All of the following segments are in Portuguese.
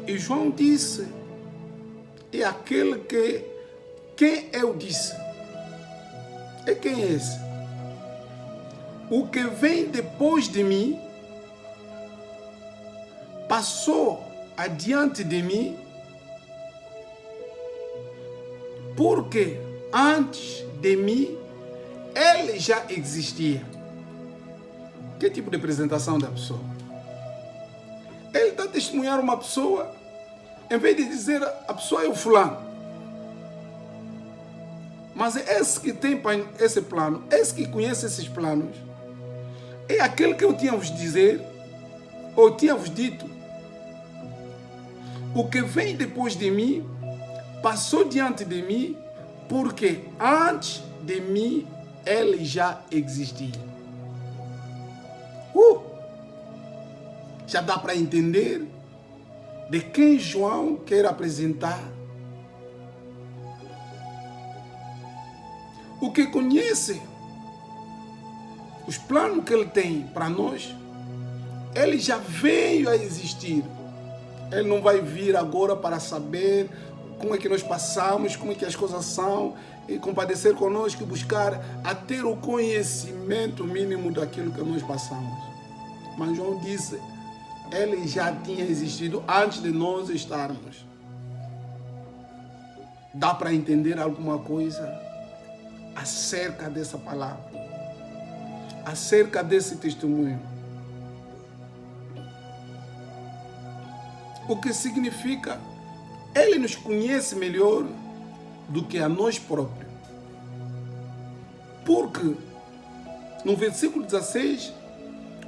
E João disse, é aquele que, quem eu disse? E quem é esse? O que vem depois de mim, passou adiante de mim, porque antes de mim, ele já existia. Que tipo de apresentação da pessoa? Ele está a testemunhar uma pessoa, em vez de dizer a pessoa é o fulano. Mas é esse que tem esse plano, esse que conhece esses planos, é aquele que eu tinha vos dizer, ou tinha vos dito. O que vem depois de mim, passou diante de mim, porque antes de mim, ele já existia. Já dá para entender de quem João quer apresentar. O que conhece os planos que ele tem para nós, ele já veio a existir. Ele não vai vir agora para saber como é que nós passamos, como é que as coisas são, e compadecer conosco e buscar a ter o conhecimento mínimo daquilo que nós passamos. Mas João disse, ele já tinha existido antes de nós estarmos. Dá para entender alguma coisa acerca dessa palavra, acerca desse testemunho? O que significa, ele nos conhece melhor do que a nós próprios. Porque no versículo 16,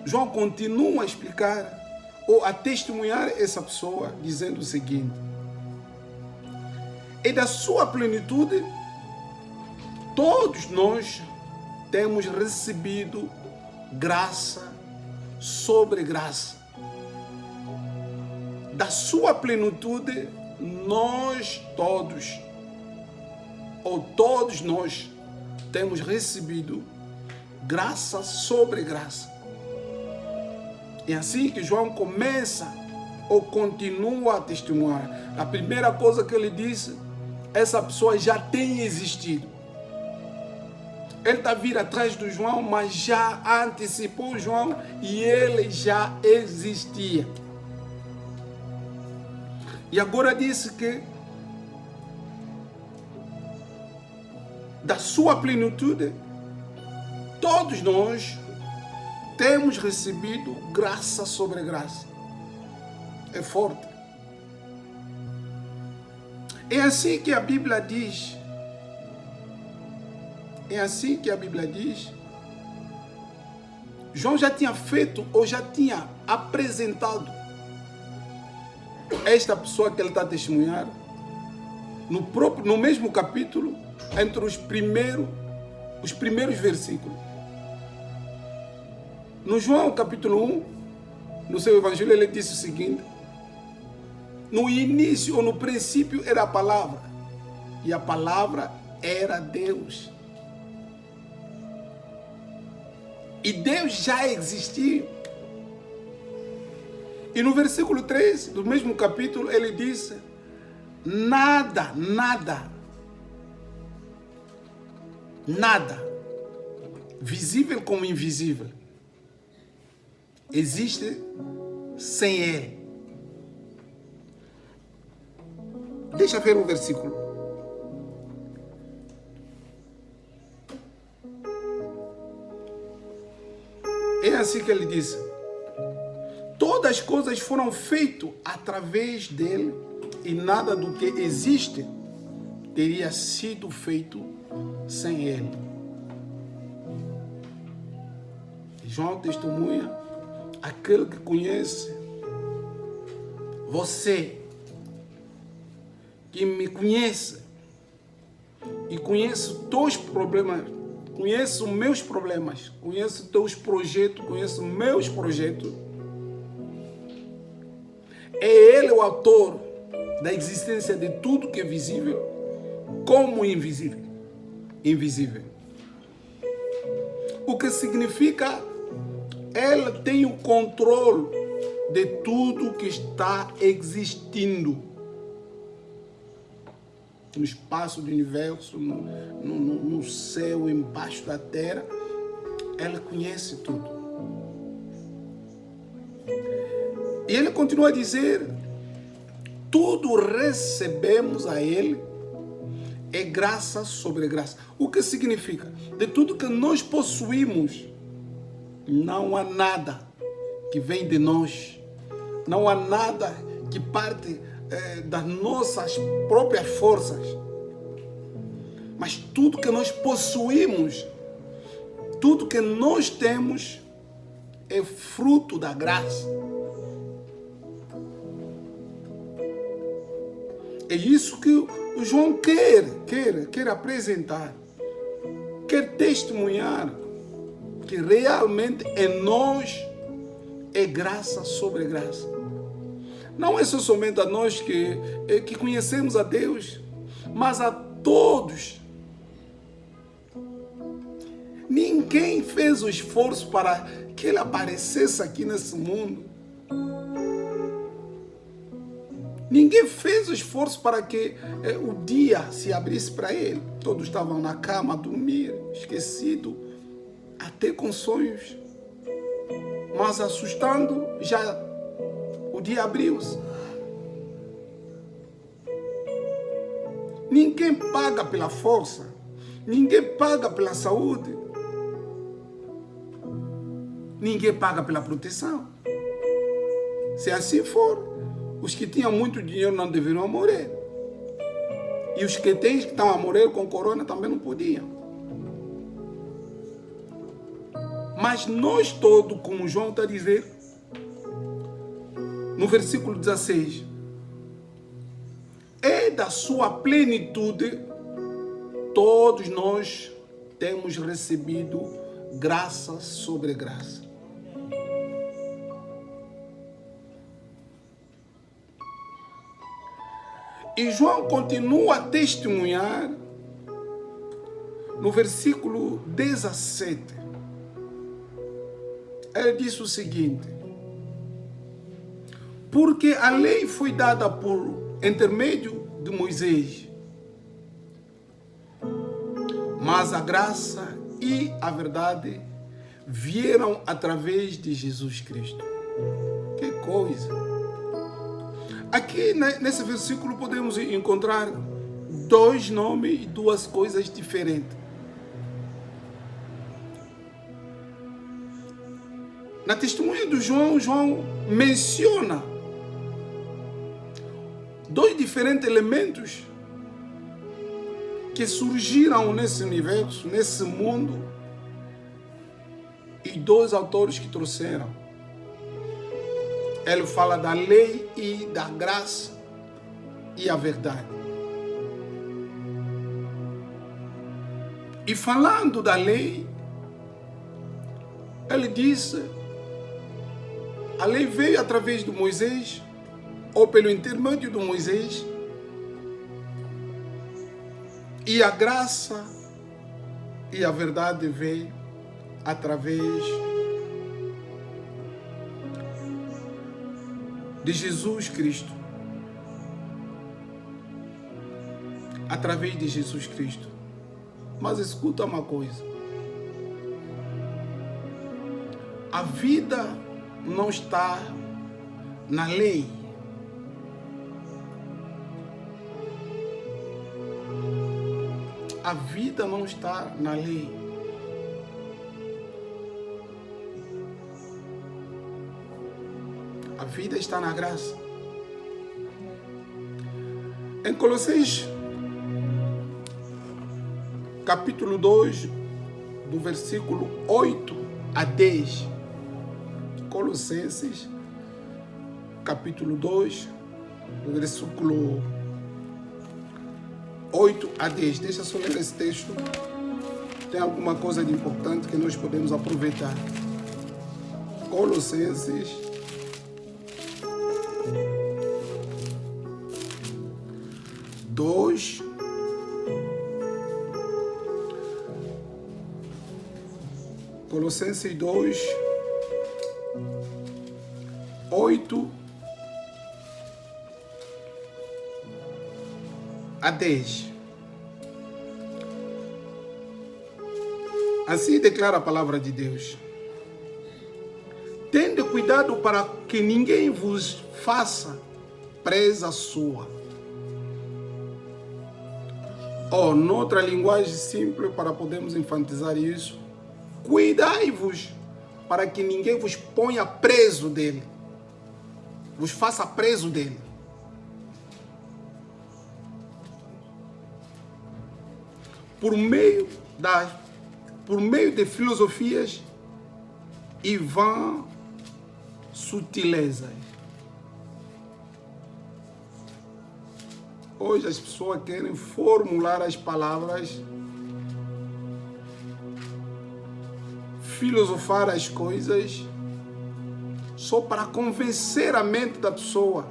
João continua a explicar ou a testemunhar essa pessoa, dizendo o seguinte: e da sua plenitude, todos nós temos recebido graça sobre graça. Da sua plenitude, nós todos, ou todos nós, temos recebido graça sobre graça. É assim que João começa ou continua a testemunhar. A primeira coisa que ele disse, essa pessoa já tem existido. Ele está vindo atrás do João, mas já antecipou João e ele já existia. E agora disse que da sua plenitude, todos nós temos recebido graça sobre graça. É forte. É assim que a Bíblia diz. É assim que a Bíblia diz. João já tinha feito ou já tinha apresentado esta pessoa que ele está testemunhando no mesmo capítulo, entre os primeiros versículos. No João capítulo 1, no seu evangelho, ele disse o seguinte: no início ou no princípio era a palavra, e a palavra era Deus. E Deus já existiu. E no versículo 3 do mesmo capítulo, ele disse: nada, visível como invisível, existe sem ele. Deixa ver o versículo. É assim que ele disse: todas as coisas foram feitas através dele, e nada do que existe teria sido feito sem ele. João testemunha, aquele que conhece você, que me conhece e conhece os teus problemas, conhece os meus problemas, conhece os teus projetos, conhece os meus projetos. É ele o autor da existência de tudo que é visível como invisível. O que significa, ele tem o controle de tudo que está existindo no espaço do universo, no céu, embaixo da terra. Ele conhece tudo. E ele continua a dizer: tudo recebemos a ele, é graça sobre graça. O que significa? De tudo que nós possuímos, não há nada que vem de nós, não há nada que parte das nossas próprias forças, mas tudo que nós possuímos, tudo que nós temos é fruto da graça. É isso que o João quer apresentar, quer testemunhar, que realmente em nós é graça sobre graça. Não é só somente a nós que conhecemos a Deus, mas a todos. Ninguém fez o esforço para que ele aparecesse aqui nesse mundo. Ninguém fez o esforço para que o dia se abrisse para ele. Todos estavam na cama a dormir, esquecidos, até com sonhos. Mas assustando, já o dia abriu-se. Ninguém paga pela força, ninguém paga pela saúde, ninguém paga pela proteção. Se assim for, os que tinham muito dinheiro não deveriam morrer. E os que têm, que estão a morrer com corona, também não podiam. Mas nós todos, como João está a dizer, no versículo 16, é da sua plenitude, todos nós temos recebido graça sobre graça. E João continua a testemunhar no versículo 17. Ele diz o seguinte: porque a lei foi dada por intermédio de Moisés, mas a graça e a verdade vieram através de Jesus Cristo. Que coisa! Aqui nesse versículo podemos encontrar dois nomes e duas coisas diferentes. Na testemunha do João, João menciona dois diferentes elementos que surgiram nesse universo, nesse mundo, e dois autores que trouxeram. Ele fala da lei e da graça e a verdade. E falando da lei, ele disse: a lei veio através de Moisés, ou pelo intermédio de Moisés, e a graça e a verdade veio através de Jesus Cristo. Através de Jesus Cristo. Mas escuta uma coisa: a vida não está na lei. A vida não está na lei. A vida está na graça. Em Colossenses, capítulo 2, do versículo 8 a 10. Colossenses, capítulo 2, do versículo 8 a 10. Deixa eu só ler esse texto. Tem alguma coisa de importante que nós podemos aproveitar. Colossenses, Colossenses 2, 8 a 10. Assim declara a palavra de Deus. Tende cuidado para que ninguém vos faça presa sua. Ou, noutra linguagem simples, para podermos enfatizar isso, cuidai-vos para que ninguém vos ponha preso dele. Vos faça preso dele. Por meio de filosofias e vãs sutilezas. Hoje as pessoas querem formular as palavras, filosofar as coisas, só para convencer a mente da pessoa.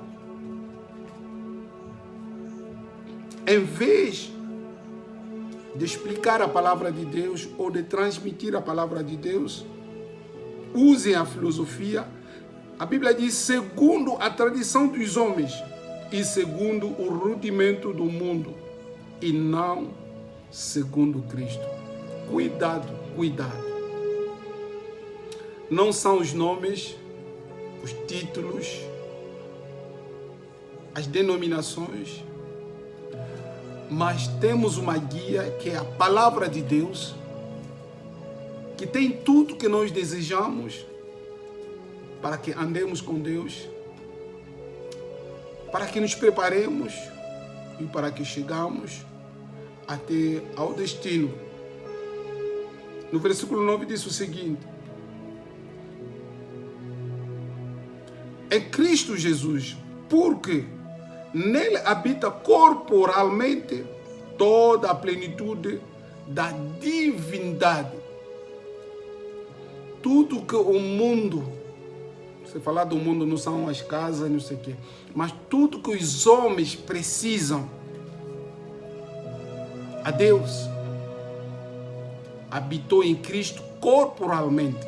Em vez de explicar a palavra de Deus ou de transmitir a palavra de Deus, usem a filosofia. A Bíblia diz, segundo a tradição dos homens e segundo o rudimento do mundo, e não segundo Cristo. Cuidado, cuidado. Não são os nomes, os títulos, as denominações, mas temos uma guia que é a palavra de Deus, que tem tudo que nós desejamos para que andemos com Deus, para que nos preparemos e para que chegamos até ao destino. No versículo 9 diz o seguinte: em Cristo Jesus, porque nele habita corporalmente toda a plenitude da divindade. Tudo que o mundo, se falar do mundo não são as casas, não sei o quê, mas tudo que os homens precisam, a Deus habitou em Cristo corporalmente.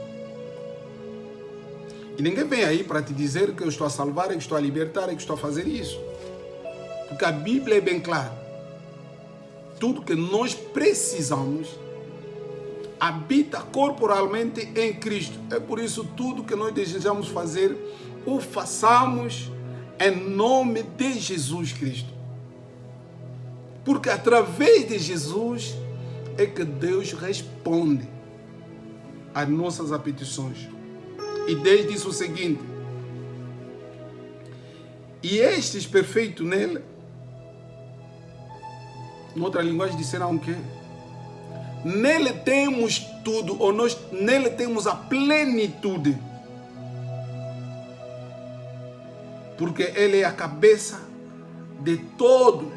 E ninguém vem aí para te dizer que eu estou a salvar, que eu estou a libertar, que eu estou a fazer isso. Porque a Bíblia é bem clara. Tudo que nós precisamos habita corporalmente em Cristo. É por isso tudo que nós desejamos fazer, o façamos em nome de Jesus Cristo. Porque através de Jesus é que Deus responde às nossas petições. E Deus diz o seguinte: e estes perfeitos nele, em outra linguagem disseram o quê? Nele temos tudo, ou nós nele temos a plenitude. Porque ele é a cabeça de todos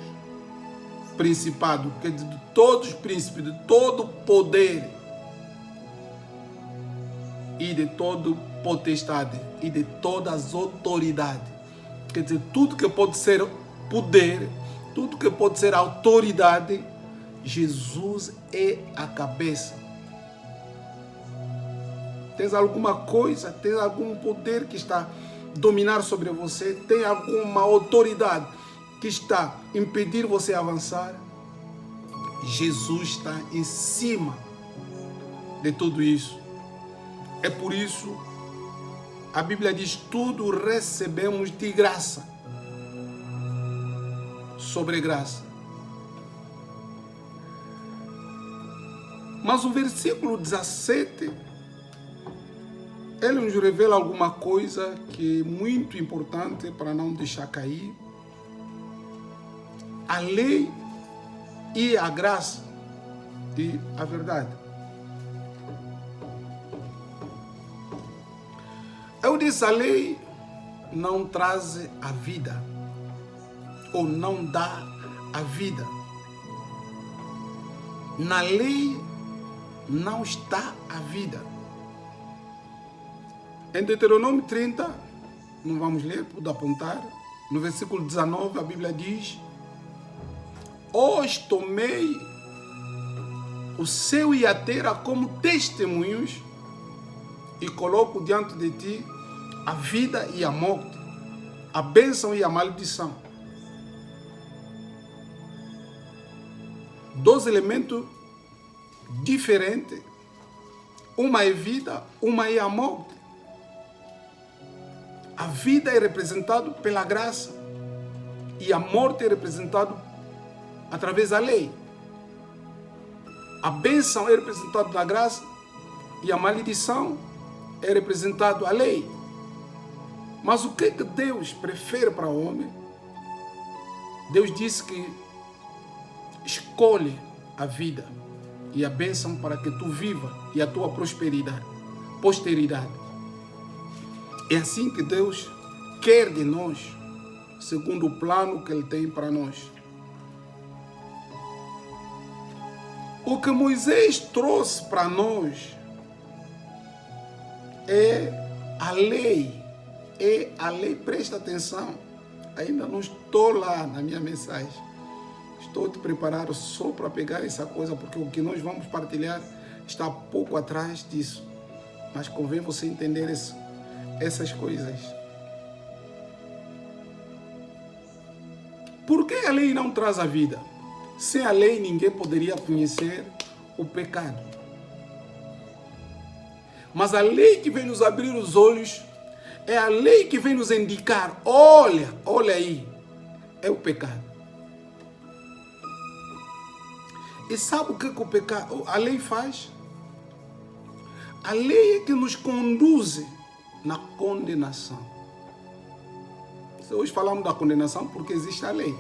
principados, de todos os príncipes, de todo poder e de todo potestade e de todas as autoridades. Quer dizer, tudo que pode ser poder, tudo que pode ser autoridade, Jesus é a cabeça. Tens alguma coisa, tens algum poder que está a dominar sobre você, tem alguma autoridade que está a impedir você avançar? Jesus está em cima de tudo isso. É por isso a Bíblia diz: tudo recebemos de graça sobre graça. Mas o versículo 17, ele nos revela alguma coisa que é muito importante para não deixar cair. A lei e a graça e a verdade. Eu disse, a lei não traz a vida, ou não dá a vida. Na lei não está a vida. Em Deuteronômio 30, não vamos ler, pude apontar, no versículo 19 a Bíblia diz: os tomei o céu e a terra como testemunhos e coloco diante de ti a vida e a morte, a bênção e a maldição. Dois elementos diferentes. Uma é vida, uma é a morte. A vida é representada pela graça e a morte é representada através da lei. A bênção é representada na graça e a maldição é representada a lei. Mas o que Deus prefere para o homem? Deus disse que escolhe a vida e a bênção para que tu viva e a tua posteridade. É assim que Deus quer de nós, segundo o plano que Ele tem para nós. O que Moisés trouxe para nós é a lei. Presta atenção. Ainda não estou lá na minha mensagem. Estou te preparando só para pegar essa coisa, porque o que nós vamos partilhar está pouco atrás disso. Mas convém você entender essas coisas. Por que a lei não traz a vida? Sem a lei ninguém poderia conhecer o pecado. Mas a lei que vem nos abrir os olhos é a lei que vem nos indicar, olha aí, é o pecado. E sabe o que o pecado, a lei faz? A lei é que nos conduz na condenação. Hoje falamos da condenação porque existe a lei.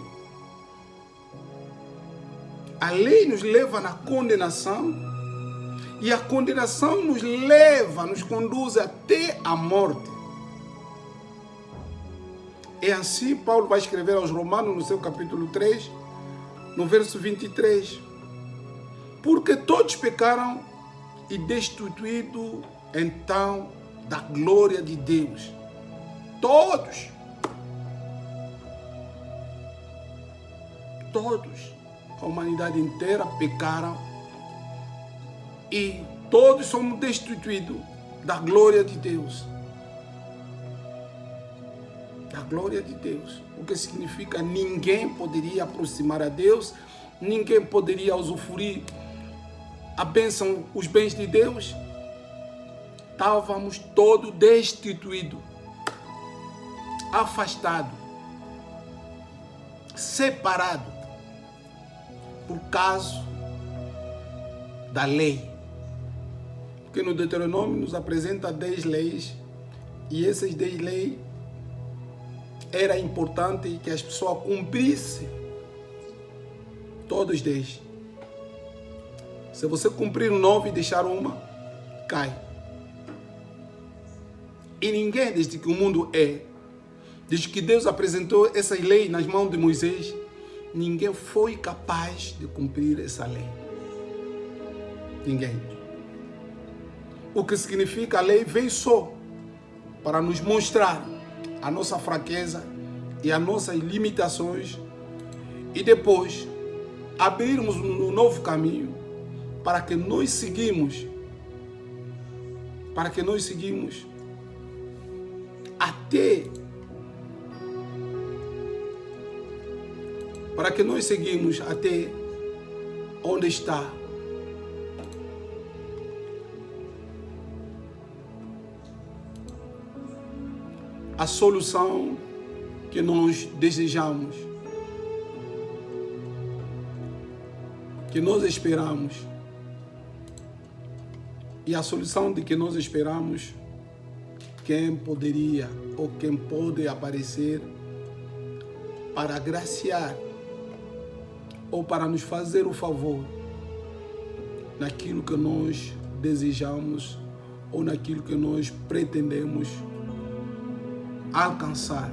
A lei nos leva na condenação e a condenação nos conduz até a morte. É assim Paulo vai escrever aos Romanos no seu capítulo 3, no verso 23. Porque todos pecaram e destituídos então da glória de Deus. Todos. A humanidade inteira pecaram e todos somos destituídos da glória de Deus. Da glória de Deus. O que significa ninguém poderia aproximar a Deus, ninguém poderia usufruir a bênção, os bens de Deus. Estávamos todos destituídos, afastados, separados, por causa da lei. Porque no Deuteronômio nos apresenta 10 leis, e essas 10 leis era importante que as pessoas cumprissem todos 10. Se você cumprir 9 e deixar uma, cai. E ninguém, desde que o mundo desde que Deus apresentou essa lei nas mãos de Moisés, ninguém foi capaz de cumprir essa lei. Ninguém. O que significa a lei vem só para nos mostrar a nossa fraqueza e as nossas limitações e depois abrirmos um novo caminho para que nós seguimos até onde está a solução que nós desejamos, que nós esperamos. E a solução de que nós esperamos, quem poderia ou quem pode aparecer para agraciar ou para nos fazer o favor naquilo que nós desejamos ou naquilo que nós pretendemos alcançar.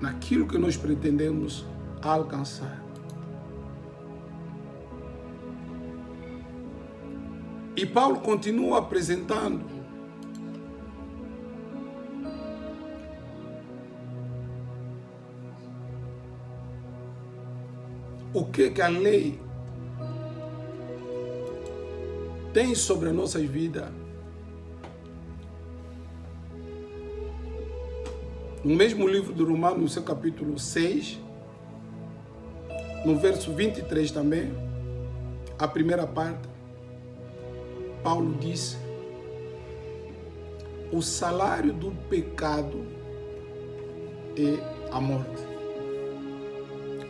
Naquilo que nós pretendemos alcançar. E Paulo continua apresentando o que a lei tem sobre as nossas vidas. No mesmo livro de Romanos, no seu capítulo 6, no verso 23 também, a primeira parte, Paulo disse: o salário do pecado é a morte.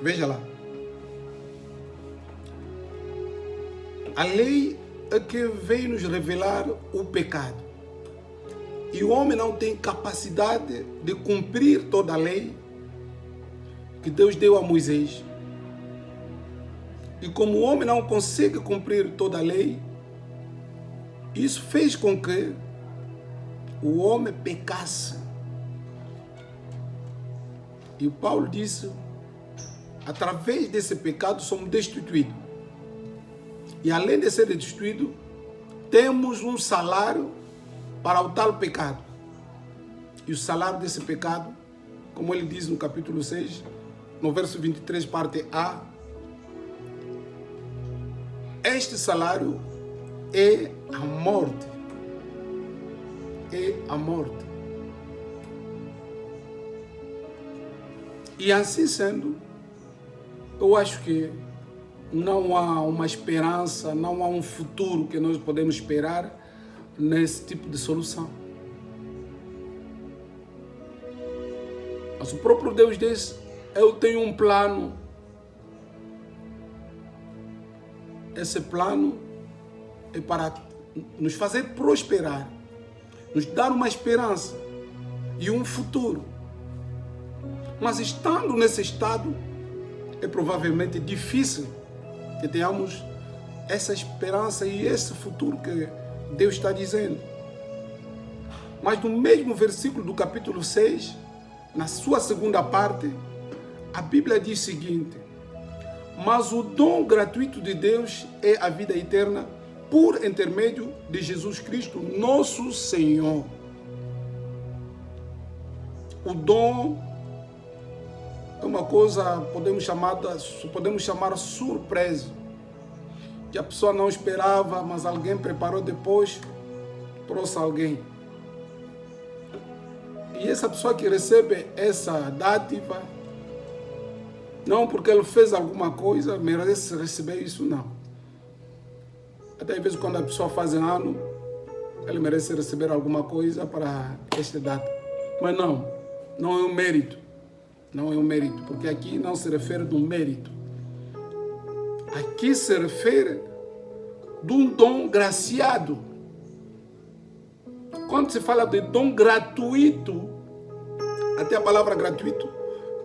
Veja lá. A lei é que veio nos revelar o pecado. E o homem não tem capacidade de cumprir toda a lei que Deus deu a Moisés. E como o homem não consegue cumprir toda a lei, isso fez com que o homem pecasse. E o Paulo disse: através desse pecado somos destituídos. E além de ser destituídos, temos um salário para o tal pecado. E o salário desse pecado, como ele diz no capítulo 6, no verso 23, parte A, este salário é a morte. É a morte. E assim sendo, eu acho que não há uma esperança, não há um futuro que nós podemos esperar nesse tipo de solução. Mas o próprio Deus diz: eu tenho um plano. Esse plano é para nos fazer prosperar, nos dar uma esperança e um futuro. Mas estando nesse estado, é provavelmente difícil que tenhamos essa esperança e esse futuro que Deus está dizendo. Mas no mesmo versículo do capítulo 6, na sua segunda parte, a Bíblia diz o seguinte: mas o dom gratuito de Deus é a vida eterna por intermédio de Jesus Cristo, nosso Senhor. O dom é uma coisa, podemos chamar surpresa, que a pessoa não esperava, mas alguém preparou depois, trouxe alguém. E essa pessoa que recebe essa dádiva, não porque ele fez alguma coisa, merece receber isso, não. Até às vezes quando a pessoa faz um ano, ele merece receber alguma coisa para esta data. Mas não é um mérito. Não é um mérito, porque aqui não se refere de um mérito. Aqui se refere de um dom graciado. Quando se fala de dom gratuito, até a palavra gratuito,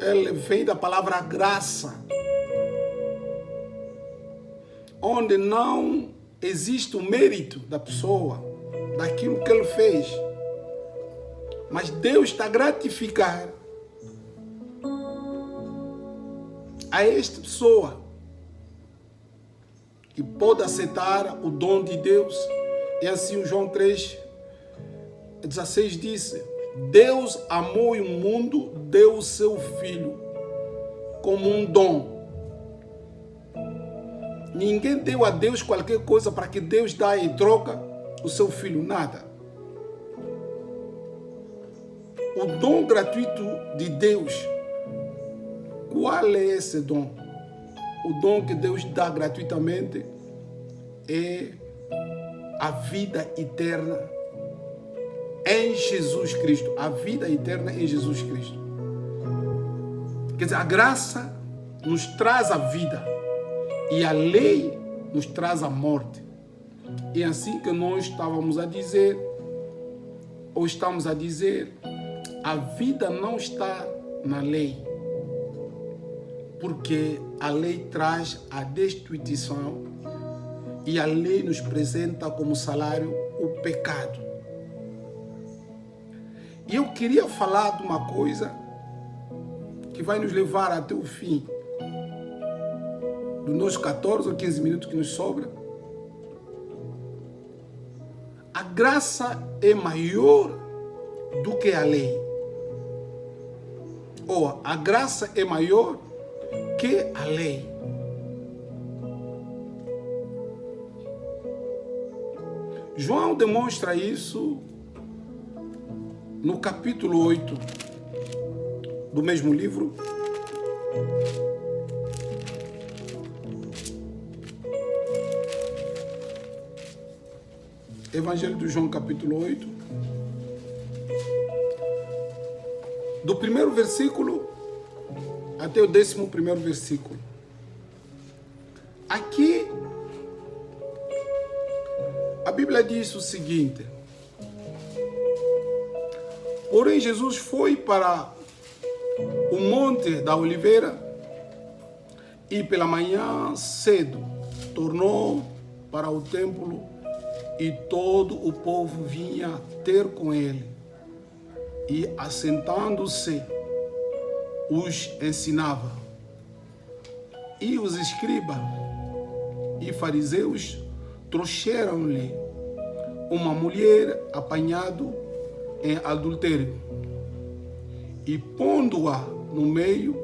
ela vem da palavra graça, onde não existe o mérito da pessoa, daquilo que ele fez, mas Deus está a gratificar a esta pessoa que pode aceitar o dom de Deus. E assim o João 3,16 disse: Deus amou o mundo, deu o seu Filho como um dom. Ninguém deu a Deus qualquer coisa para que Deus dê em troca o seu Filho, nada. O dom gratuito de Deus, qual é esse dom? O dom que Deus dá gratuitamente é a vida eterna em Jesus Cristo. A vida eterna em Jesus Cristo. Quer dizer, a graça nos traz a vida e a lei nos traz a morte. E assim que nós estávamos a dizer, ou estamos a dizer, a vida não está na lei, porque a lei traz a destituição e a lei nos apresenta como salário o pecado. E eu queria falar de uma coisa que vai nos levar até o fim dos nossos 14 ou 15 minutos que nos sobra. A graça é maior do que a lei. Ou a graça é maior que a lei. João demonstra isso no capítulo 8 do mesmo livro. Evangelho de João, capítulo 8. Do primeiro versículo até o 11º versículo. Aqui, a Bíblia diz o seguinte: porém, Jesus foi para o Monte da Oliveira e pela manhã cedo tornou para o templo e todo o povo vinha ter com ele e, assentando-se, os ensinava. E os escribas e fariseus trouxeram-lhe uma mulher apanhada em adultério e, pondo-a no meio,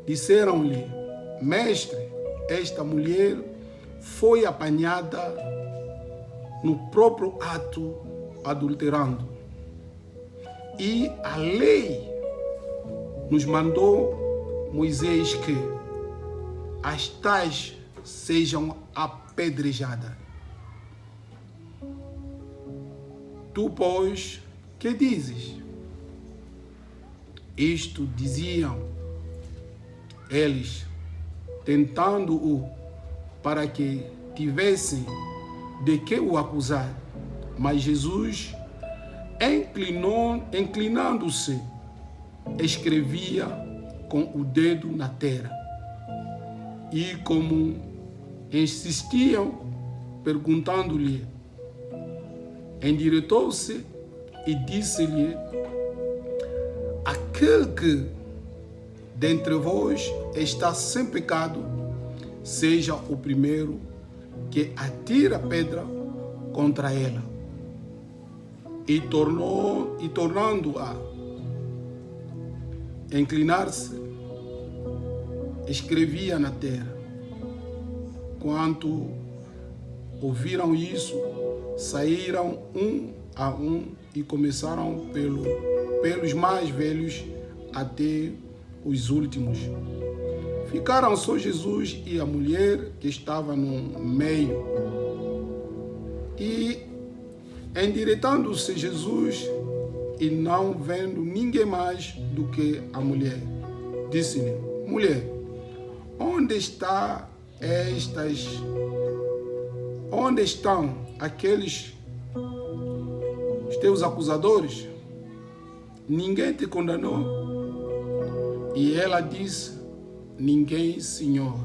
disseram-lhe: Mestre, esta mulher foi apanhada no próprio ato adulterando. E a lei nos mandou Moisés que as tais sejam apedrejadas. Tu, pois, que dizes? Isto diziam eles, tentando-o para que tivessem de que o acusar. Mas Jesus, inclinando-se, escrevia com o dedo na terra. E como insistiam, perguntando-lhe, endireitou-se e disse-lhe: aquele que dentre vós está sem pecado, seja o primeiro que atira pedra contra ela. E tornando-a inclinar-se, escrevia na terra. Quando ouviram isso, saíram um a um e começaram pelos mais velhos até os últimos. Ficaram só Jesus e a mulher que estava no meio. E, endireitando-se Jesus e não vendo ninguém mais do que a mulher, disse-lhe: mulher, onde estão aqueles os teus acusadores? Ninguém te condenou? E ela disse: ninguém, Senhor.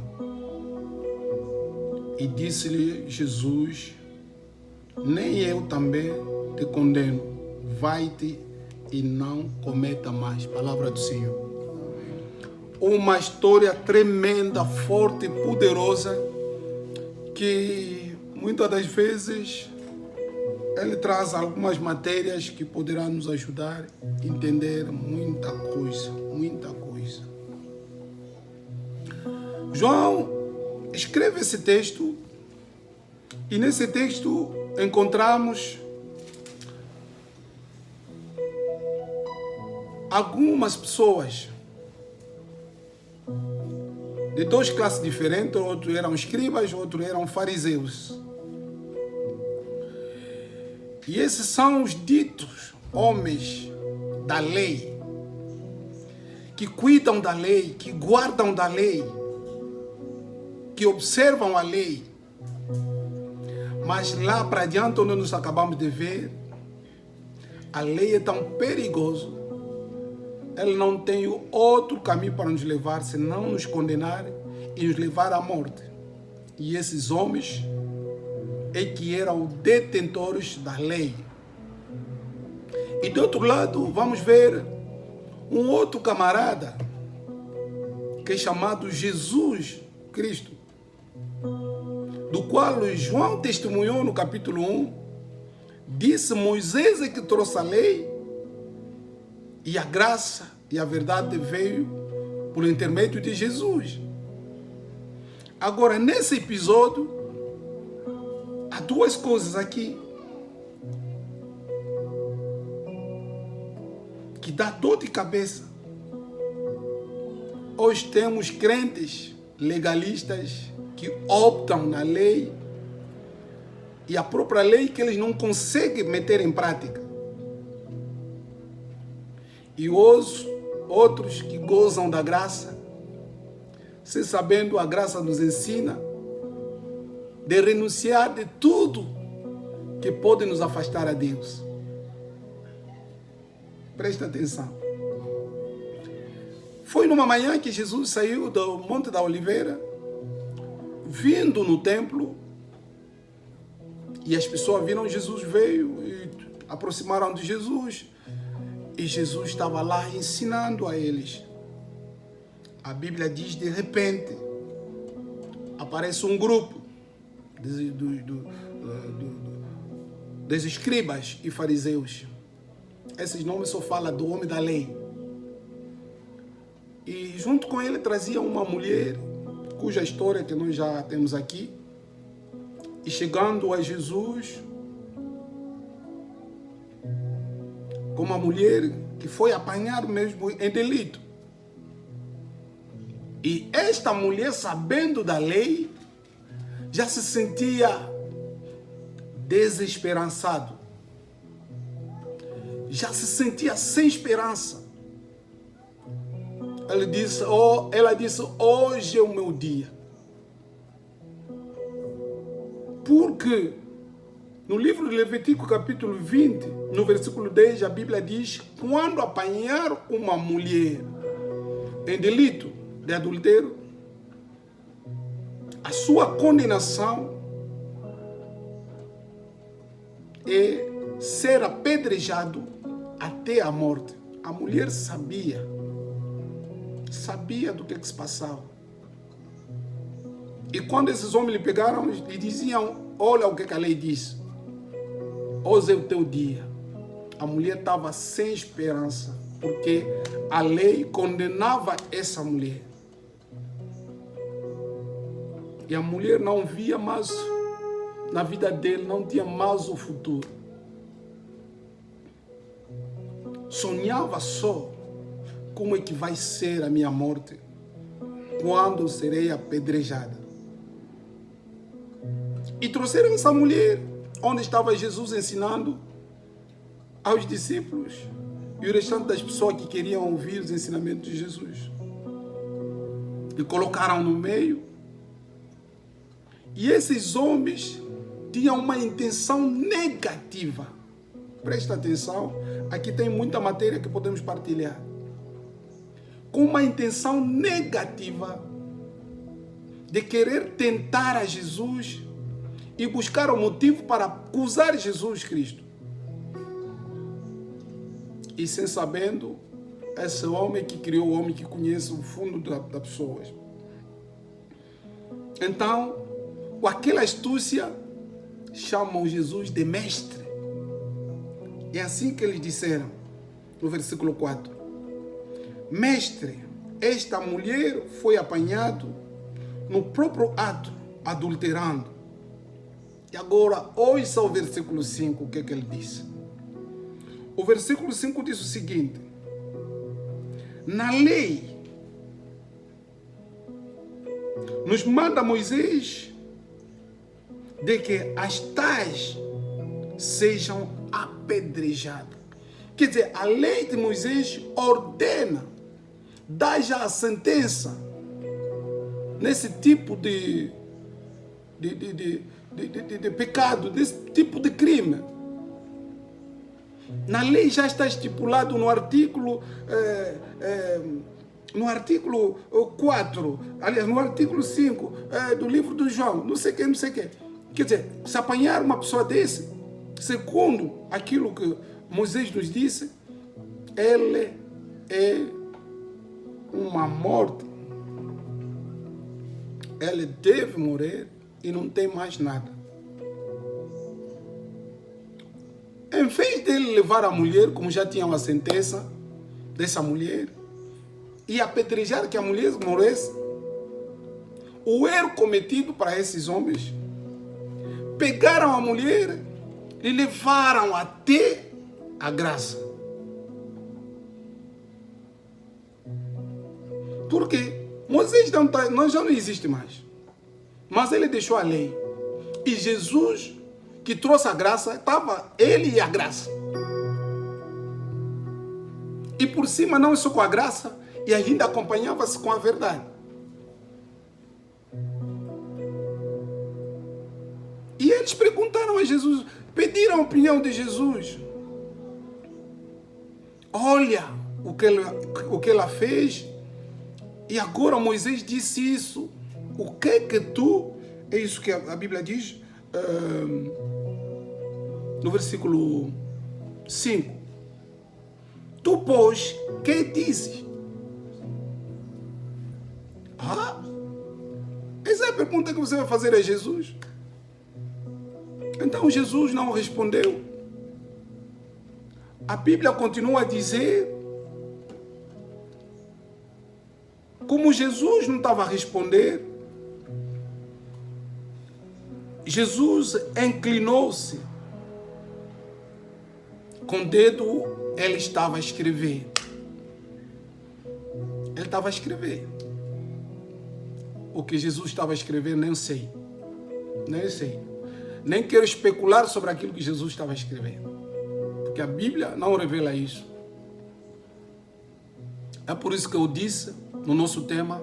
E disse-lhe Jesus: nem eu também te condeno. Vai-te e não cometa mais. Palavra do Senhor. Uma história tremenda, forte, poderosa, que muitas das vezes ele traz algumas matérias que poderão nos ajudar a entender muita coisa, muita coisa. João escreve esse texto e nesse texto encontramos algumas pessoas de duas classes diferentes. Outros eram escribas, outros eram fariseus. E esses são os ditos homens da lei, que cuidam da lei, que guardam da lei, que observam a lei. Mas lá para adiante, onde nós acabamos de ver, a lei é tão perigosa, ela não tem outro caminho para nos levar, senão nos condenar e nos levar à morte. E esses homens é que eram detentores da lei. E do outro lado, vamos ver um outro camarada, que é chamado Jesus Cristo, do qual João testemunhou no capítulo 1, disse: Moisés é que trouxe a lei, e a graça e a verdade veio por intermédio de Jesus. Agora, nesse episódio, há duas coisas aqui que dá dor de cabeça. Hoje temos crentes legalistas que optam na lei e a própria lei que eles não conseguem meter em prática. E os outros que gozam da graça, se sabendo a graça nos ensina de renunciar de tudo que pode nos afastar a Deus. Presta atenção. Foi numa manhã que Jesus saiu do Monte da Oliveira, vindo no templo, e as pessoas viram Jesus, veio e aproximaram de Jesus, e Jesus estava lá ensinando a eles. A Bíblia diz, de repente, aparece um grupo dos escribas e fariseus. Esses nomes só falam do homem da lei. E junto com ele trazia uma mulher, cuja história que nós já temos aqui. E chegando a Jesus, com uma mulher que foi apanhada mesmo em delito. E esta mulher, sabendo da lei, já se sentia desesperançado. Já se sentia sem esperança. Ela disse, hoje é o meu dia. Porque no livro de Levítico, capítulo 20, no versículo 10, a Bíblia diz, quando apanhar uma mulher em delito de adultério, a sua condenação é ser apedrejado até a morte. A mulher sabia do que se passava. E quando esses homens lhe pegaram e diziam, olha o que a lei diz, hoje é o teu dia. A mulher estava sem esperança, porque a lei condenava essa mulher. E a mulher não via mais, na vida dele, não tinha mais o futuro. Sonhava só como é que vai ser a minha morte, quando serei apedrejada. E trouxeram essa mulher, onde estava Jesus ensinando aos discípulos e o restante das pessoas que queriam ouvir os ensinamentos de Jesus. E colocaram no meio. E esses homens tinham uma intenção negativa. Presta atenção, aqui tem muita matéria que podemos partilhar. Com uma intenção negativa de querer tentar a Jesus e buscar um motivo para acusar Jesus Cristo. E sem sabendo, esse homem que criou o homem que conhece o fundo das pessoas. Então, com aquela astúcia, chamam Jesus de mestre. É assim que eles disseram, no versículo 4. Mestre, esta mulher foi apanhada no próprio ato, adulterando. E agora, ouça o versículo 5, o que ele diz. O versículo 5 diz o seguinte: na lei, nos manda Moisés de que as tais sejam apedrejadas. Quer dizer, a lei de Moisés ordena, dá já a sentença nesse tipo de pecado, desse tipo de crime. Na lei já está estipulado no artículo 4, aliás, no artículo 5 do livro do João, não sei o que. Quer dizer, se apanhar uma pessoa desse, segundo aquilo que Moisés nos disse, ele é uma morte. Ele deve morrer e não tem mais nada. Em vez dele levar a mulher, como já tinha uma sentença dessa mulher, e apedrejar que a mulher morresse, o erro cometido para esses homens, pegaram a mulher e levaram até a graça. Por quê? Moisés já não existe mais. Mas ele deixou a lei. E Jesus, que trouxe a graça, estava ele e a graça. E por cima não só com a graça, e ainda acompanhava-se com a verdade. E eles perguntaram a Jesus, pediram a opinião de Jesus. Olha o que ela fez. E agora Moisés disse isso. O que tu... É isso que a Bíblia diz no versículo 5. Tu, pois, que dizes? Essa é a pergunta que você vai fazer a Jesus. Então Jesus não respondeu. A Bíblia continua a dizer, como Jesus não estava a responder, Jesus inclinou-se. Com o dedo, ele estava a escrever. Ele estava a escrever. O que Jesus estava a escrever, nem sei. Nem sei. Nem quero especular sobre aquilo que Jesus estava a escrever. Porque a Bíblia não revela isso. É por isso que eu disse, no nosso tema,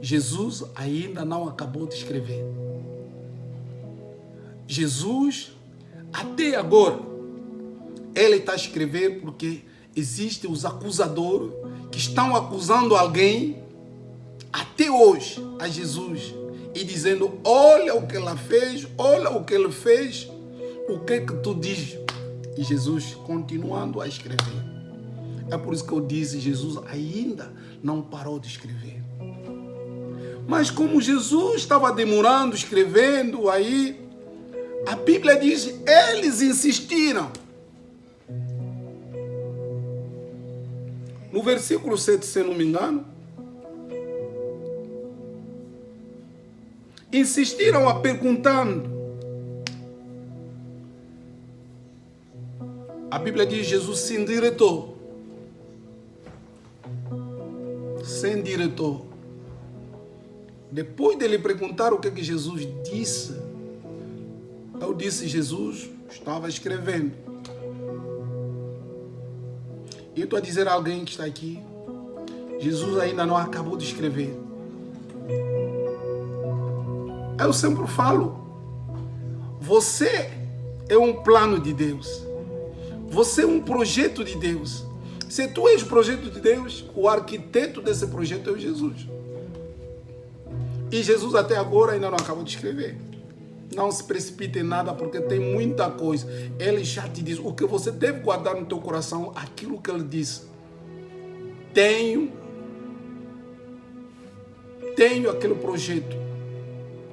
Jesus ainda não acabou de escrever. Jesus, até agora, ele está a escrever porque existem os acusadores que estão acusando alguém até hoje a Jesus e dizendo, olha o que ela fez, olha o que ele fez, o que tu dizes? E Jesus continuando a escrever. É por isso que eu disse, Jesus ainda não parou de escrever. Mas como Jesus estava demorando, escrevendo aí, a Bíblia diz, eles insistiram. No versículo 7, se não me engano, insistiram a perguntando. A Bíblia diz, Jesus se endireitou. Se endireitou. Depois dele perguntar o que Jesus disse, eu disse, Jesus estava escrevendo. E eu estou a dizer a alguém que está aqui, Jesus ainda não acabou de escrever. Eu sempre falo, você é um plano de Deus. Você é um projeto de Deus. Se tu és o projeto de Deus, o arquiteto desse projeto é o Jesus. E Jesus até agora ainda não acabou de escrever. Não se precipite em nada, porque tem muita coisa. Ele já te diz o que você deve guardar no teu coração, aquilo que ele disse. Tenho aquele projeto,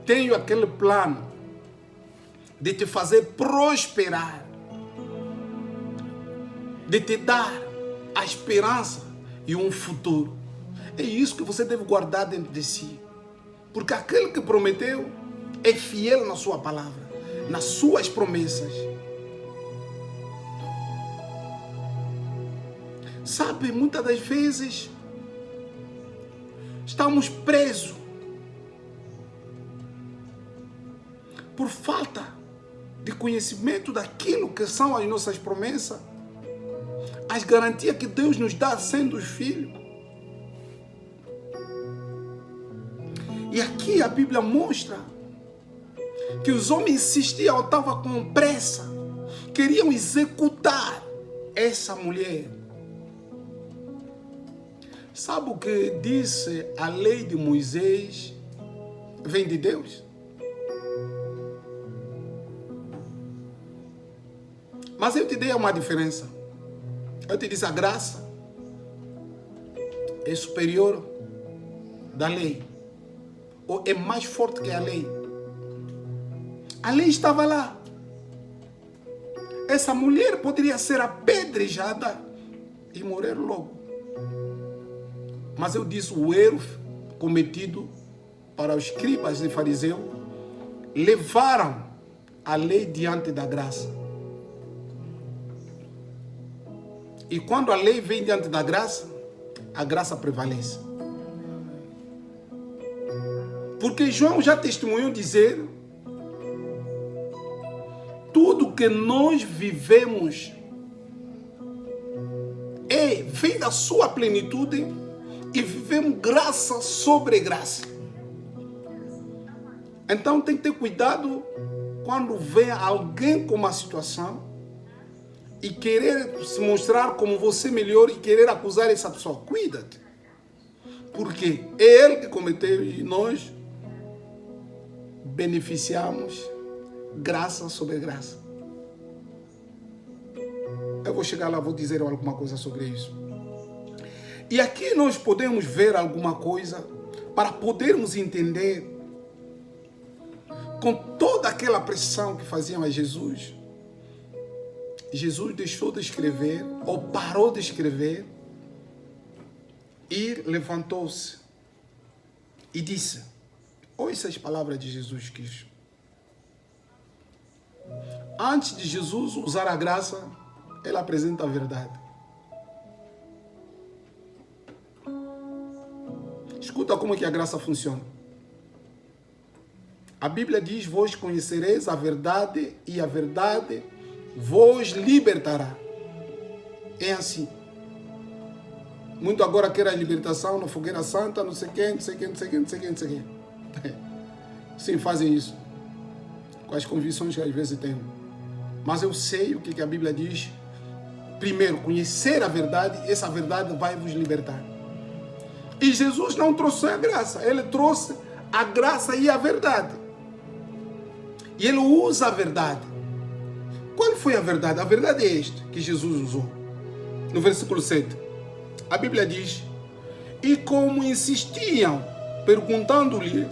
tenho aquele plano de te fazer prosperar, de te dar a esperança e um futuro. É isso que você deve guardar dentro de si. Porque aquele que prometeu é fiel na sua palavra, nas suas promessas. Sabe, muitas das vezes estamos presos por falta de conhecimento daquilo que são as nossas promessas, as garantias que Deus nos dá sendo os filhos. E aqui a Bíblia mostra que os homens insistiam, estavam com pressa, queriam executar essa mulher. Sabe o que disse a lei de Moisés? Vem de Deus. Mas eu te dei uma diferença. Eu te disse, a graça é superior da lei, ou é mais forte que a lei. A lei estava lá. Essa mulher poderia ser apedrejada e morrer logo. Mas eu disse, o erro cometido para os escribas e fariseus levaram a lei diante da graça. E quando a lei vem diante da graça, a graça prevalece. Porque João já testemunhou dizer: tudo que nós vivemos vem da sua plenitude e vivemos graça sobre graça. Então tem que ter cuidado quando vem alguém com uma situação e querer se mostrar como você melhor e querer acusar essa pessoa. Cuida-te. Porque é ele que cometeu e nós beneficiamos graça sobre graça. Eu vou chegar lá, vou dizer alguma coisa sobre isso. E aqui nós podemos ver alguma coisa para podermos entender, com toda aquela pressão que faziam a Jesus, Jesus deixou de escrever, ou parou de escrever, e levantou-se e disse: ouça as palavras de Jesus Cristo. Antes de Jesus usar a graça, ele apresenta a verdade. Escuta como é que a graça funciona. A Bíblia diz: vós conhecereis a verdade e a verdade vos libertará. É assim. Muito agora quer a libertação na fogueira santa, não sei quem, não sei quem, não sei quem, não sei quem, não sei quem. Sim, fazem isso. Com as convicções que às vezes tenho. Mas eu sei o que a Bíblia diz. Primeiro, conhecer a verdade, essa verdade vai vos libertar. E Jesus não trouxe a graça, ele trouxe a graça e a verdade. E ele usa a verdade. Qual foi a verdade? A verdade é esta que Jesus usou. No versículo 7. A Bíblia diz: e como insistiam, perguntando-lhe,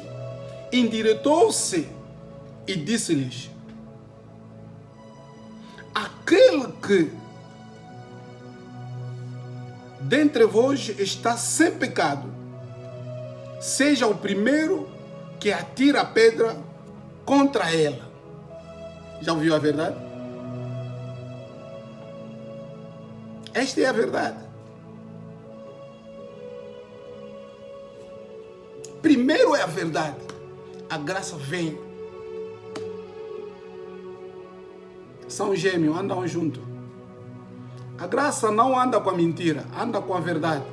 endireitou-se e disse-lhes: aquele que dentre vós está sem pecado, seja o primeiro que atira a pedra contra ela. Já ouviu a verdade? Esta é a verdade. Primeiro é a verdade. A graça vem. São gêmeos, andam juntos. A graça não anda com a mentira, anda com a verdade.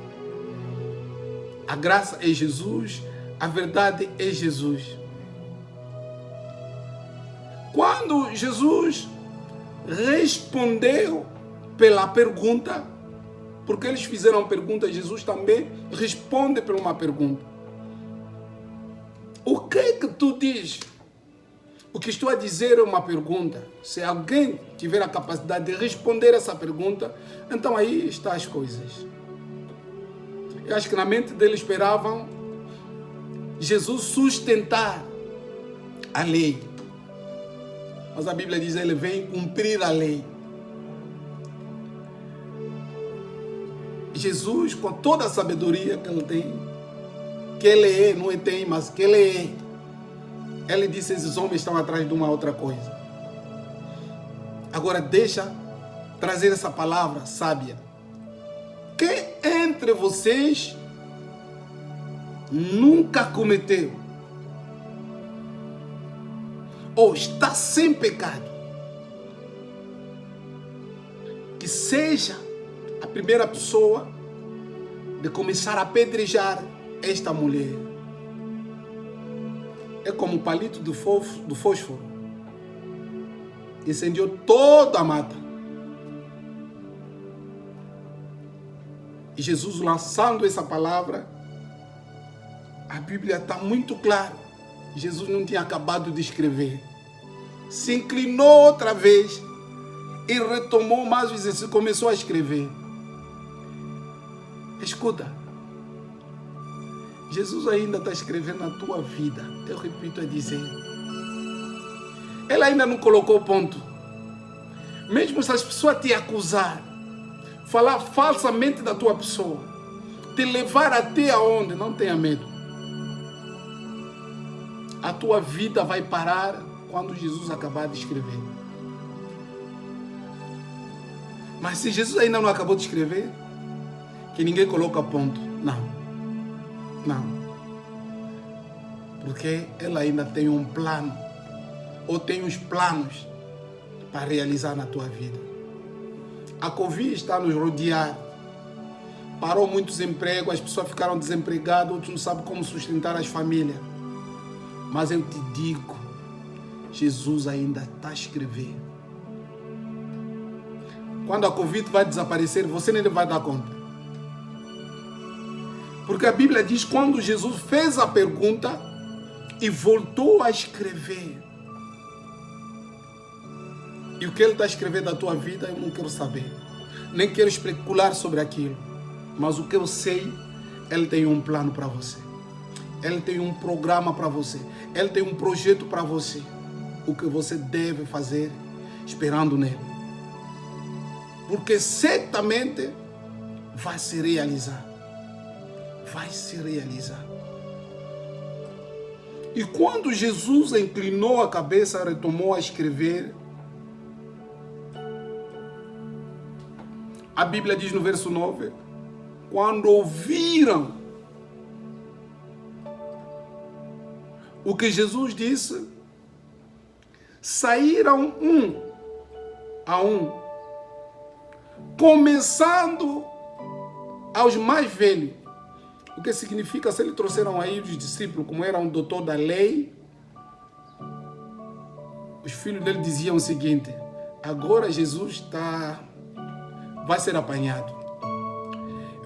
A graça é Jesus, a verdade é Jesus. Quando Jesus respondeu pela pergunta, porque eles fizeram pergunta, Jesus também responde por uma pergunta. O que é que tu dizes? O que estou a dizer é uma pergunta. Se alguém tiver a capacidade de responder essa pergunta, então aí estão as coisas. Eu acho que na mente deles esperavam Jesus sustentar a lei. Mas a Bíblia diz que ele vem cumprir a lei. Jesus, com toda a sabedoria que ele tem, que ele é, não tem, mas que ele é, ele disse: esses homens estão atrás de uma outra coisa. Agora deixa trazer essa palavra sábia. Quem entre vocês nunca cometeu ou está sem pecado, que seja a primeira pessoa de começar a apedrejar esta mulher. É como o palito do fósforo. Incendiou toda a mata. E Jesus lançando essa palavra, a Bíblia está muito clara. Jesus não tinha acabado de escrever. Se inclinou outra vez e retomou mais o exercício, começou a escrever. Escuta, Jesus ainda está escrevendo na tua vida. Eu repito a dizer. Ele ainda não colocou ponto. Mesmo se as pessoas te acusar, falar falsamente da tua pessoa, te levar até aonde, não tenha medo. A tua vida vai parar quando Jesus acabar de escrever. Mas se Jesus ainda não acabou de escrever, que ninguém coloca ponto. Não. Não. Porque ela ainda tem um plano, ou tem os planos para realizar na tua vida. A Covid está a nos rodear. Parou muitos empregos, as pessoas ficaram desempregadas, outros não sabem como sustentar as famílias. Mas eu te digo, Jesus ainda está a escrever. Quando a Covid vai desaparecer, você nem vai dar conta. Porque a Bíblia diz, quando Jesus fez a pergunta e voltou a escrever. E o que ele está a escrever da tua vida, eu não quero saber. Nem quero especular sobre aquilo. Mas o que eu sei, ele tem um plano para você. Ele tem um programa para você. Ele tem um projeto para você. O que você deve fazer esperando nele. Porque certamente vai se realizar. Vai se realizar. E quando Jesus inclinou a cabeça, retomou a escrever, a Bíblia diz no verso 9, quando ouviram o que Jesus disse, saíram um a um, começando aos mais velhos. O que significa, se eles trouxeram aí os discípulos, como era um doutor da lei, os filhos dele diziam o seguinte, agora Jesus vai ser apanhado.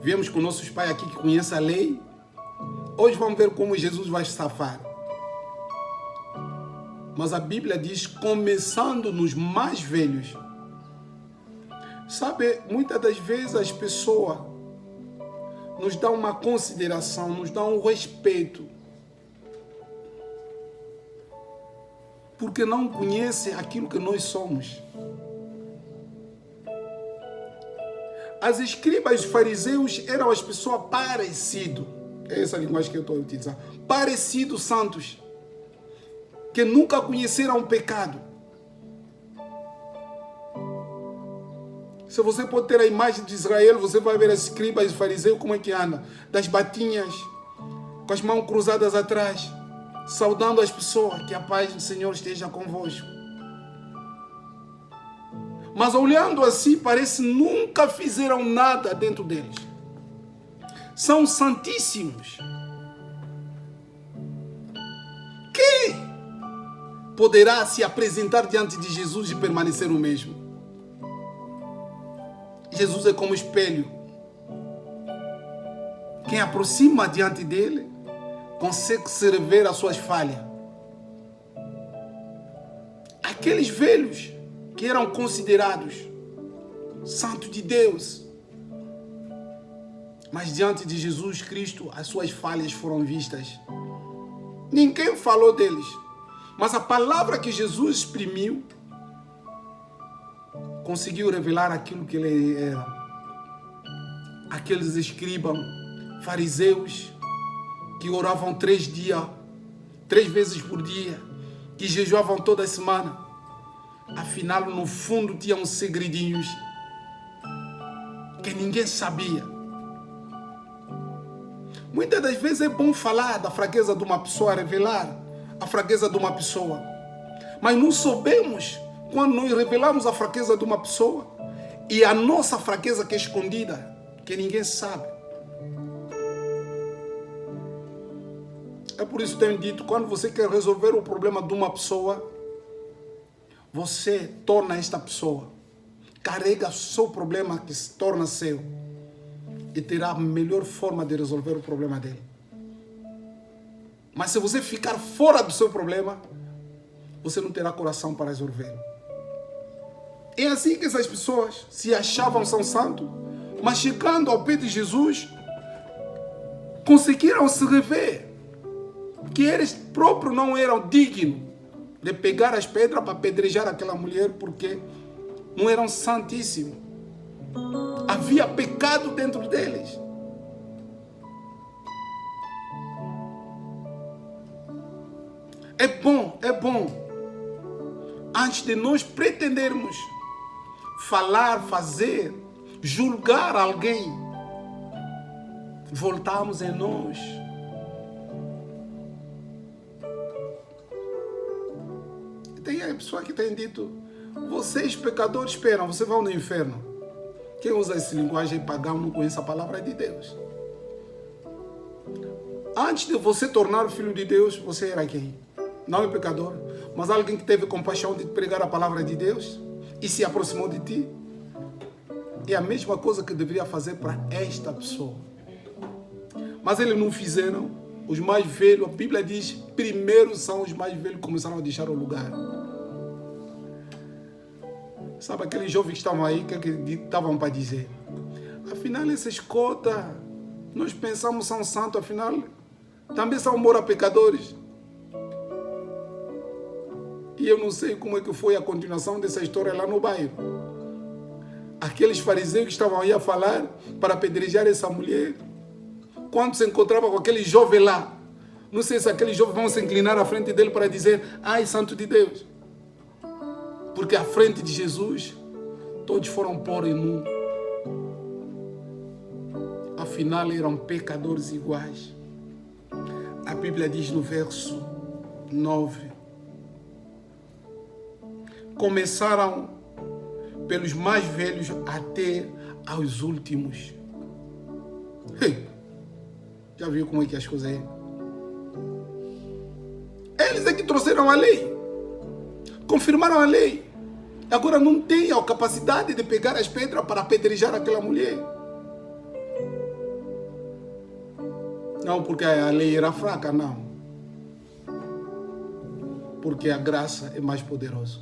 Viemos com nossos pais aqui que conhecem a lei, hoje vamos ver como Jesus vai safar. Mas a Bíblia diz, começando nos mais velhos. Sabe, muitas das vezes as pessoas nos dão uma consideração, nos dão um respeito, porque não conhecem aquilo que nós somos. As escribas e os fariseus eram as pessoas parecidas, é essa a linguagem que eu estou a utilizar, parecidos santos, que nunca conheceram o pecado. Se você pode ter a imagem de Israel, você vai ver as escribas e fariseus como é que anda, das batinhas, com as mãos cruzadas atrás, saudando as pessoas, que a paz do Senhor esteja convosco. Mas olhando assim, parece que nunca fizeram nada dentro deles. São santíssimos. Quem poderá se apresentar diante de Jesus e permanecer o mesmo? Jesus é como espelho. Quem aproxima diante dele consegue se rever as suas falhas. Aqueles velhos que eram considerados santos de Deus, mas diante de Jesus Cristo as suas falhas foram vistas. Ninguém falou deles, mas a palavra que Jesus exprimiu conseguiu revelar aquilo que ele era. Aqueles escribas, fariseus, que oravam 3 vezes por dia, que jejuavam toda semana, afinal no fundo tinham segredinhos que ninguém sabia. Muitas das vezes é bom falar da fraqueza de uma pessoa, revelar a fraqueza de uma pessoa, mas não sabemos quando nós revelamos a fraqueza de uma pessoa e a nossa fraqueza que é escondida, que ninguém sabe. É por isso que tenho dito, quando você quer resolver o problema de uma pessoa, você torna esta pessoa, carrega o seu problema que se torna seu e terá a melhor forma de resolver o problema dele. Mas se você ficar fora do seu problema, você não terá coração para resolvê-lo. É assim que essas pessoas se achavam são santos, mas chegando ao pé de Jesus, conseguiram se rever que eles próprios não eram dignos de pegar as pedras para apedrejar aquela mulher, porque não eram santíssimos. Havia pecado dentro deles. É bom, antes de nós pretendermos falar, fazer, julgar alguém, voltamos em nós. é pessoa que tem dito, vocês pecadores esperam, vocês vão no inferno. Quem usa essa linguagem pagão não conhece a palavra de Deus. Antes de você tornar filho de Deus, você era quem? Não é pecador, mas alguém que teve compaixão de pregar a palavra de Deus e se aproximou de ti. É a mesma coisa que deveria fazer para esta pessoa. Mas eles não fizeram. Os mais velhos, a Bíblia diz, primeiro são os mais velhos que começaram a deixar o lugar. Sabe aqueles jovens que estavam aí, que estavam para dizer? Afinal, essa escota, nós pensamos são santos, afinal, também são mora pecadores. E eu não sei como é que foi a continuação dessa história lá no bairro. Aqueles fariseus que estavam aí a falar para apedrejar essa mulher, quando se encontrava com aquele jovem lá, não sei se aqueles jovens vão se inclinar à frente dele para dizer, ai, santo de Deus. Porque à frente de Jesus, todos foram pôr em nu. Afinal, eram pecadores iguais. A Bíblia diz no verso 9, começaram pelos mais velhos até aos últimos. Já viu como é que as coisas é? Eles é que trouxeram a lei. Confirmaram a lei. Agora não tem a capacidade de pegar as pedras para apedrejar aquela mulher. Não porque a lei era fraca, não. Porque a graça é mais poderosa.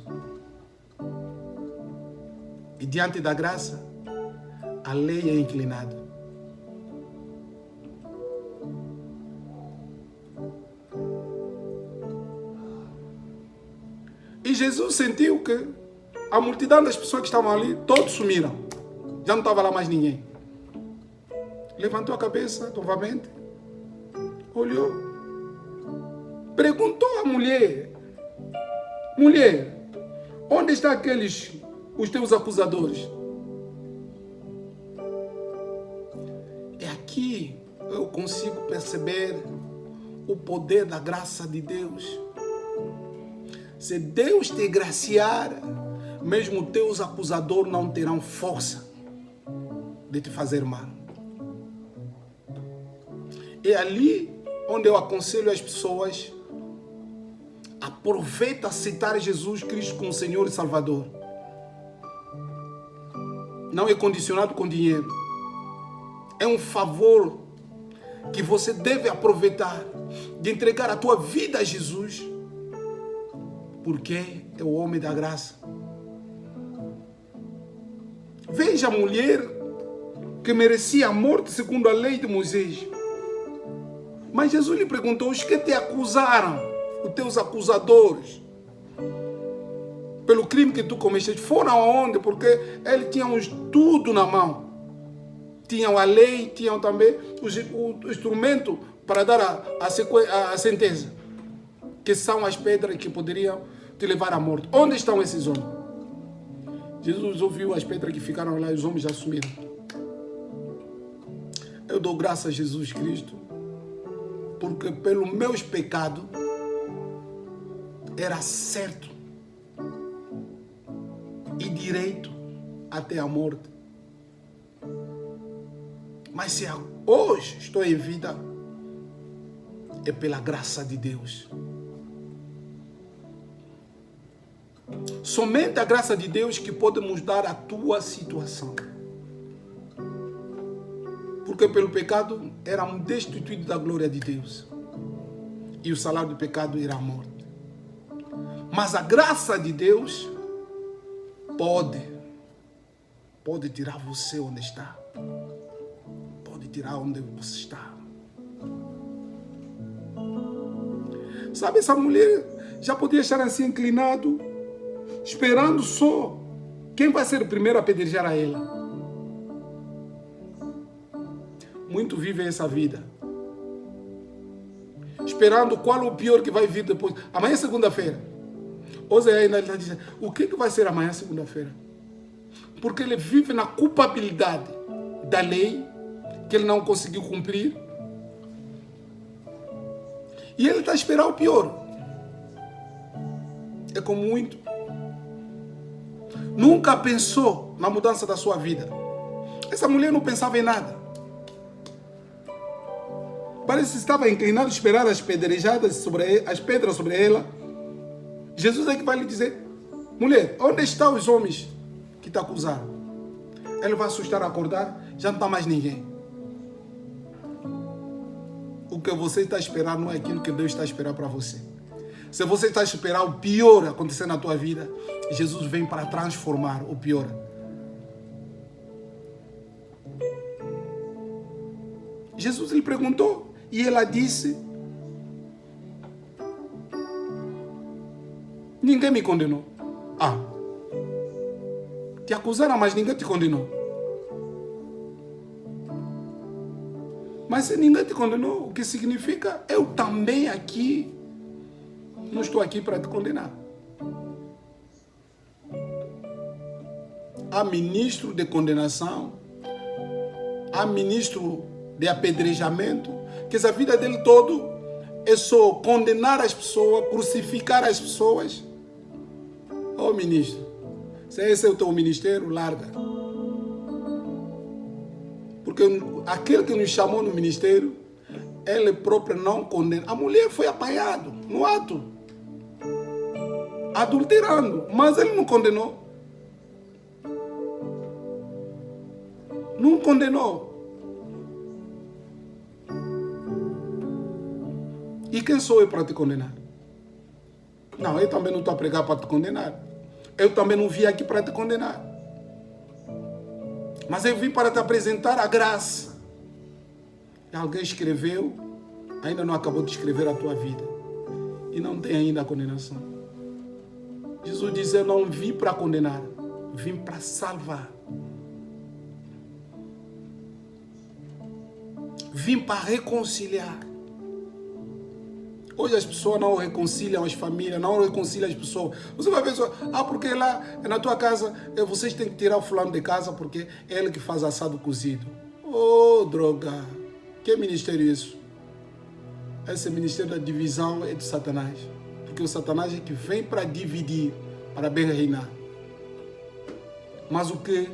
E diante da graça, a lei é inclinada. E Jesus sentiu que a multidão das pessoas que estavam ali, todos sumiram. Já não estava lá mais ninguém. Levantou a cabeça novamente, olhou, perguntou à mulher, mulher, onde estão os teus acusadores? E aqui eu consigo perceber o poder da graça de Deus. Se Deus te graciar, mesmo teus acusadores não terão força de te fazer mal. É ali onde eu aconselho as pessoas, aproveita aceitar Jesus Cristo como Senhor e Salvador. Não é condicionado com dinheiro. É um favor que você deve aproveitar de entregar a tua vida a Jesus, porque é o homem da graça. Veja a mulher que merecia a morte segundo a lei de Moisés. Mas Jesus lhe perguntou, os que te acusaram, os teus acusadores, pelo crime que tu cometeste, foram aonde? Porque eles tinham tudo na mão. Tinham a lei, tinham também o instrumento para dar a sentença, que são as pedras que poderiam te levar à morte. Onde estão esses homens? Jesus ouviu as pedras que ficaram lá e os homens já sumiram. Eu dou graças a Jesus Cristo, porque pelos meus pecados era certo e direito até a morte. Mas se hoje estou em vida, é pela graça de Deus. Somente a graça de Deus que pode mudar a tua situação. Porque pelo pecado éramos destituídos da glória de Deus. E o salário do pecado era a morte. Mas a graça de Deus pode tirar você onde está. Pode tirar onde você está. Sabe, essa mulher já podia estar assim inclinado, esperando só quem vai ser o primeiro a apedrejar a ela. Muito vivem essa vida, esperando qual o pior que vai vir depois. Amanhã é segunda-feira. Hoje ainda está dizendo, o que vai ser amanhã segunda-feira? Porque ele vive na culpabilidade da lei, que ele não conseguiu cumprir. E ele está a esperar o pior. É como muito nunca pensou na mudança da sua vida. Essa mulher não pensava em nada. Parece que estava inclinado a esperar as pedrejadas as pedras sobre ela. Jesus é que vai lhe dizer: mulher, onde estão os homens que te acusaram? Ele vai assustar, acordar, já não está mais ninguém. O que você está a esperar não é aquilo que Deus está a esperar para você. Se você está a esperar o pior acontecer na tua vida, Jesus vem para transformar o pior. Jesus lhe perguntou e ela disse: ninguém me condenou. Te acusaram, mas ninguém te condenou. Mas se ninguém te condenou, o que significa? Eu também aqui não estou aqui para te condenar. Há ministro de condenação, há ministro de apedrejamento, que essa vida dele todo é só condenar as pessoas, crucificar as pessoas. Ô ministro, se esse é o teu ministério, larga. Porque aquele que nos chamou no ministério, ele próprio não condena. A mulher foi apanhada no ato, adulterando, mas ele não condenou. Não condenou. E quem sou eu para te condenar? Não, eu também não estou a pregar para te condenar. Eu também não vim aqui para te condenar. Mas eu vim para te apresentar a graça. E alguém escreveu, ainda não acabou de escrever a tua vida. E não tem ainda a condenação. Jesus diz: eu não vim para condenar, vim para salvar. Vim para reconciliar. Hoje as pessoas não reconciliam as famílias, não reconciliam as pessoas. Você vai ver só, porque lá na tua casa, vocês têm que tirar o fulano de casa porque é ele que faz assado cozido. Oh, droga! Que ministério é isso? Esse ministério da divisão é de Satanás. Porque o Satanás é que vem para dividir, para bem reinar. Mas o que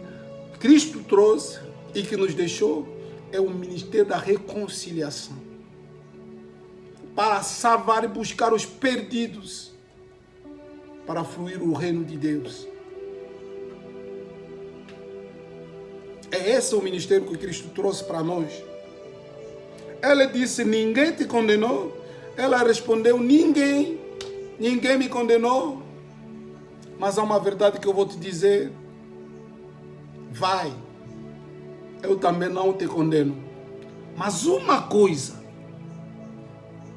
Cristo trouxe e que nos deixou é o ministério da reconciliação. Para salvar e buscar os perdidos, para fluir o reino de Deus. É esse o ministério que Cristo trouxe para nós. Ela disse: ninguém te condenou. Ela respondeu: ninguém me condenou. Mas há uma verdade que eu vou te dizer. Vai, eu também não te condeno. Mas uma coisa,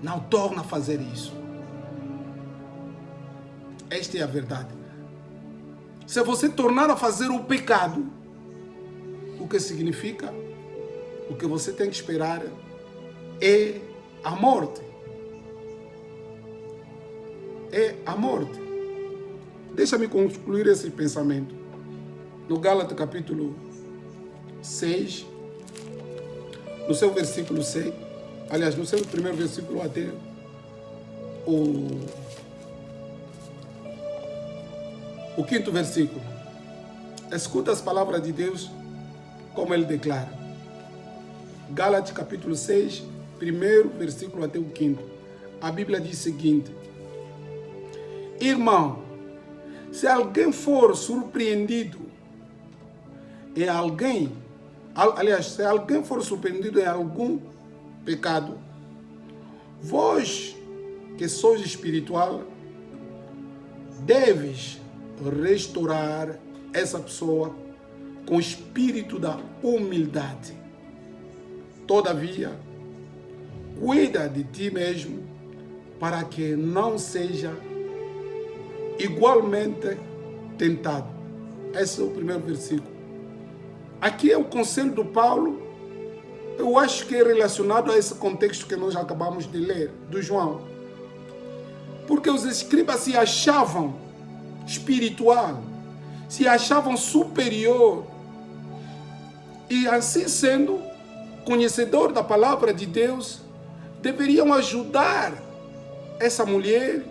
não torna a fazer isso. Esta é a verdade. Se você tornar a fazer o pecado, o que significa? O que você tem que esperar é a morte. É a morte. Deixa-me concluir esse pensamento. No Gálatas capítulo 6, no seu versículo 6, aliás, no seu primeiro versículo até o quinto versículo. Escuta as palavras de Deus, como ele declara. Gálatas capítulo 6, primeiro versículo até o quinto. A Bíblia diz o seguinte: irmão, se alguém for surpreendido em alguém, aliás, se alguém for surpreendido em algum pecado, vós que sois espiritual, deves restaurar essa pessoa com o espírito da humildade. Todavia, cuida de ti mesmo para que não seja igualmente tentado. Esse é o primeiro versículo. Aqui é o conselho do Paulo. Eu acho que é relacionado a esse contexto que nós acabamos de ler, do João. Porque os escribas se achavam espiritual, se achavam superior. E assim sendo, conhecedor da palavra de Deus, deveriam ajudar essa mulher